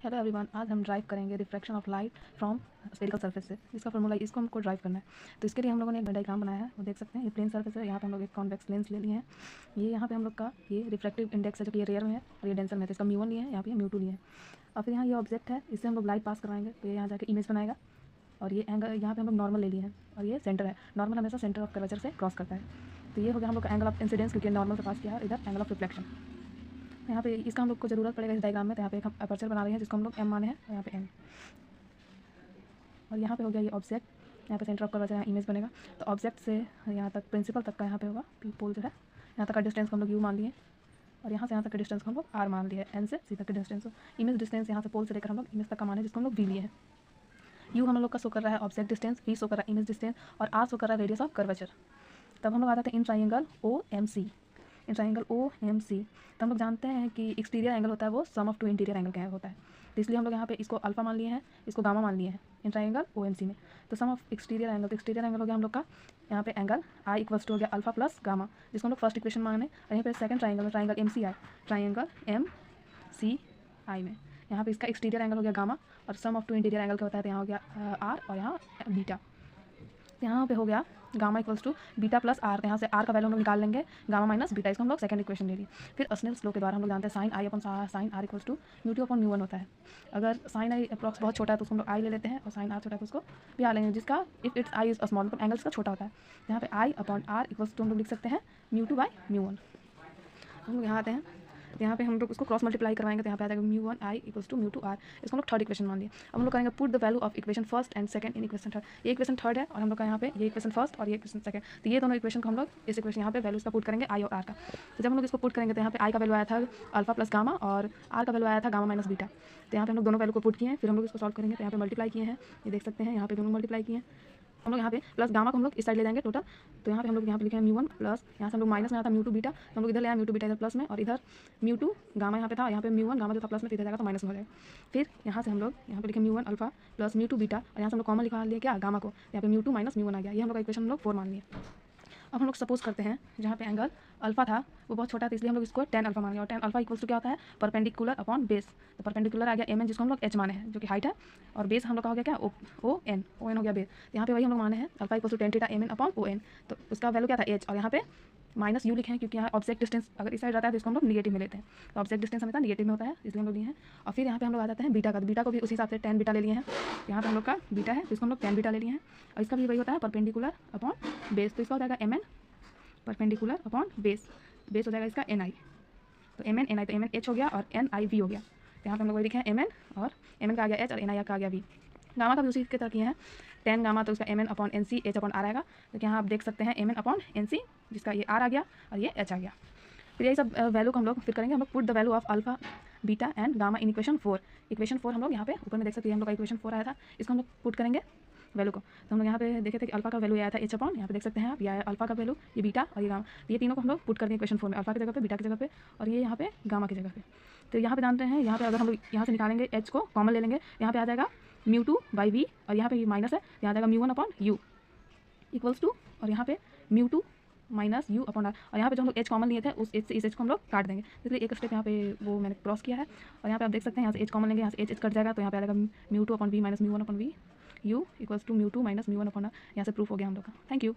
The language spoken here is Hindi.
हेलो एवरीवन, आज हम ड्राइव करेंगे refraction of light from spherical surface से, जिसका फॉर्मूला इसको हमको ड्राइव करना है। तो इसके लिए हम लोगों ने एक डायग्राम बनाया है, वो देख सकते हैं। ये प्लेन सरफेस है, यहाँ पे हम लोग एक कॉन्वेक्स लेंस ले लिए हैं। ये यहाँ पे हम लोग का ये रिफ्रैक्टिव इंडेक्स है, जो कि ये रेयर में है और ये डेंसर में है। तो इसका म्यू1 लिए है, यहाँ पे म्यू2 लिए है। और फिर यहाँ ये ऑब्जेक्ट है, इससे हम लोग लाइट पास करवाएंगे तो ये यहाँ जाकर इमेज बनाएगा। और ये एंगल यहाँ पे हम लोग नॉर्मल ले लिए हैं और ये सेंटर है। नॉर्मल हमेशा सेंटर ऑफ कर्वेचर से क्रॉस करता है। तो ये हो गया हम लोग का एंगल ऑफ इंसिडेंस, क्योंकि नॉर्मल से पास किया है। इधर एंगल ऑफ रिफ्लेक्शन। यहाँ पे इसका हम लोग को ज़रूरत पड़ेगा इस डायग्राम में। तो यहाँ पे एक हम अपर्चर बना रहे हैं, जिसको हम लोग एम माने हैं, और यहाँ पे एम। और यहाँ पे हो गया ये ऑब्जेक्ट, यहाँ पे सेंटर ऑफ कर्वेचर, यहाँ इमेज बनेगा। तो ऑब्जेक्ट से यहाँ तक प्रिंसिपल तक का यहाँ पे होगा पी पोल जो है, यहाँ तक का डिस्टेंस को हम लोग यू मान लिए। और यहाँ से यहाँ तक का डिस्टेंस को हम लोग आर मान लिया है। एन से सी तक का डिस्टेंस। इमेज डिस्टेंस यहाँ से पोल से लेकर हम लोग इमेज तक का माने, जिसको हम लोग वी लिए हैं। यू हम लोग का शो कर रहा है ऑब्जेक्ट डिस्टेंस, वी शो कर रहा है इमेज डिस्टेंस, और आर शो कर रहा है रेडियस ऑफ कर्वेचर। तब हम लोग आ जाते हैं in triangle O M C. In triangle O M C तो हम लोग जानते हैं कि एक्सटीरियर एंगल होता है वो सम ऑफ टू इंटीरियर एंगल का होता है। तो इसलिए हम लोग यहाँ पे इसको अल्फा मान लिए हैं, इसको गामा मान लिए हैं इन ट्राइंगल ओ एम सी में। तो सम ऑफ एक्सटीरियर एंगल, तो एक्सटीरियर एंगल हो गया हम लोग का यहाँ पे एंगल आई इक्वल्स टू हो गया अल्फा प्लस गामा, जिसको हम लोग फर्स्ट इक्वेशन माने। और यहाँ पे सेकंड ट्राइंगल में ट्राइंगल एम सी आई, ट्राइंगल एम सी आई में यहाँ पे इसका एक्सटीरियर एंगल हो गया गामा, और सम ऑफ टू इंटीरियर एंगल क्या होता है, तो यहाँ हो गया आर और यहाँ बीटा। यहाँ पे हो गया gamma equals to beta plus R. तो यहाँ से आर का वैल्यू हम लोग निकाल लेंगे, गामा माइनस बीटा। इसको हम लोग सेकंड इक्वेशन ले लिए। फिर स्नेल्स लॉ के द्वारा हम लोग जानते हैं sine I upon sine R equals to mu two upon mu one होता है। अगर साइन आई अप्रॉक्स बहुत छोटा है तो उसको हम लोग आई ले लेते हैं, और साइन आर छोटा है तो उसको भी आर लेंगे, जिसका if it's I is small, मतलब एंगल इसका छोटा होता है। यहाँ पे आई अपॉन आर इक्वल्स टू हम लोग लिख सकते हैं mu two by mu one. हम लोग यहाँ आते हैं, तो यहाँ पे हम लोग इसको क्रॉस मल्टीप्लाई करवाएंगे, तो यहाँ पे आ जाएगा mu one I equals to mu two R. इसको हम लोग थर्ड इक्वेशन मान लिया। अब हम लोग करेंगे put the value of equation first and second in equation third. ये इक्वेशन थर्ड है और हम लोग का यहाँ पे ये इक्वेशन फर्स्ट और ये इक्वेशन सेकंड। तो ये दोनों इक्वेशन को हम लोग इस इक्वेशन यहाँ पे वैल्यूज का पुट करेंगे आई और आर का। तो जब हम लोग इसको पुट करेंगे तो यहाँ पे आई का वैल्यू आया था अल्फा प्लस गामा, और आर का वैल्यू आया था गामा माइनस बीटा। तो यहाँ पे हम लोग दोनों वैल्यू को पुट किए हैं, फिर हम लोग इसको सॉल्व करेंगे। तो यहाँ पे मल्टीप्लाई किए हैं, ये देख सकते हैं, यहाँ पे दोनों मल्टीप्लाई किए हैं। हम लोग यहाँ पे प्लस गामा को हम लोग इस साइड ले जाएंगे टोटल। तो यहाँ पे हम लोग यहाँ पे लिखे हैं म्यू वन प्लस, यहाँ से हम लोग माइनस में आता म्यू टू बीटा, तो हम लोग इधर ले आए म्यू टू बीटा इधर प्लस में, और इधर म्यू टू गामा यहाँ पे था, यहाँ पे म्यू वन गामा जो था प्लस में, इधर जाएगा तो माइनस में हो जाएगा। फिर यहाँ से हम लोग यहाँ पे लिखे mu one alpha plus mu two beta, और यहाँ से हम लोग कॉमन लिखा लिया क्या गामा को, यहाँ पे mu two minus mu one आ गया। ये हम लोग का इक्वेशन हम लोग 4 मान लिया। अब हम लोग सपोज करते हैं जहाँ पे एंगल अल्फा था वो बहुत छोटा था, इसलिए हम लोग इसको 10 अल्फा मान लिया। और 10 अल्फा इक्वल्स टू क्या होता है, परपेंडिकुलर अपॉन बेस। तो परपेंडिकुलर आ गया एम एन, जिसको हम लोग एच माने हैं, जो कि हाइट है, और बेस हम लोग का हो गया क्या ओ एन हो गया बेस। तो यहाँ पे वही हम लोग माने हैं alpha equals to 10 theta M N upon O N. तो उसका वैल्यू क्या था एच, और यहाँ पे माइनस यू लिखे हैं, क्योंकि यहाँ ऑब्जेक्ट डिस्टेंस अगर इस साइड रहता है तो इसको हम लोग निगेटिव में लेते हैं। तो ऑब्जेक्ट डिस्टेंस हमेशा निगेटिव में होता है, इसलिए हम लोग लिए हैं। और फिर यहाँ पे हम लोग आ जाते हैं बीटा का। तो बीटा को भी उसी हिसाब से 10 बीटा ले लिए हैं। यहाँ पे हम लोग का बीटा है, तो इसको हम लोग 10 बीटा ले लिए हैं। और इसका भी वही होता है परपेंडिकुलर अपॉन बेस। तो इसका हो जाएगा M N perpendicular upon base. Base हो जाएगा इसका एन आई। तो एम एन आई, तो एम एन एच हो गया और एन आई वी हो गया। तो यहाँ पे हम लोग वही लिखे हैं एम एन, और एम एन का आ गया एच और एन आई का आ गया वी। गामा का भी उसी की तरह किए हैं 10 गामा, तो उसका M N upon N C H upon R आएगा। तो यहाँ आप देख सकते हैं M N upon N C, जिसका ये आर आ गया और ये एच आ गया। फिर यही सब वैल्यू को हम लोग फिर करेंगे। हम लोग put the value of alpha beta and gamma in equation 4। Equation 4 हम लोग यहाँ पे ऊपर में देख सकते हैं, हम लोग का इक्वेशन 4 आया था, इसको हम लोग पुट करेंगे वैल्यू को। तो हम लोग यहाँ पे देखे थे कि अल्फा का वैल्यू आया था एच अपॉन, यहाँ पे देख सकते हैं आप, ये आया अल्फा का वैल्यू, ये बीटा और ये गामा। ये तीनों को हम लोग पुट कर देंगे इक्वेशन 4 में, अल्फा की जगह पे, बीटा की जगह पे, और ये यहाँ पे गामा की जगह पे। तो यहाँ पे जानते हैं, यहाँ पे अगर हम लोग यहाँ से निकालेंगे एच को कॉमन ले लेंगे, यहाँ पे आ जाएगा म्यू टू बाई वी, और यहाँ पे माइनस है, यहाँ आ जाएगा mu one upon U equals to, और यहाँ पे mu two minus U upon R. और यहाँ पे जो हम लोग एच कॉमन लिए थे उस एच से इस एच को हम लोग काट देंगे, इसलिए एक स्टेप यहाँ पे वो मैंने क्रॉस किया है। और यहाँ पे आप देख सकते हैं यहाँ से एच कॉमन लेंगे, यहाँ से एच कट जाएगा, तो यहाँ पे आ जाएगा mu two upon V minus mu one upon V U equals to mu two minus mu one upon R. यहाँ से प्रूफ हो गया हम लोग का। Thank you.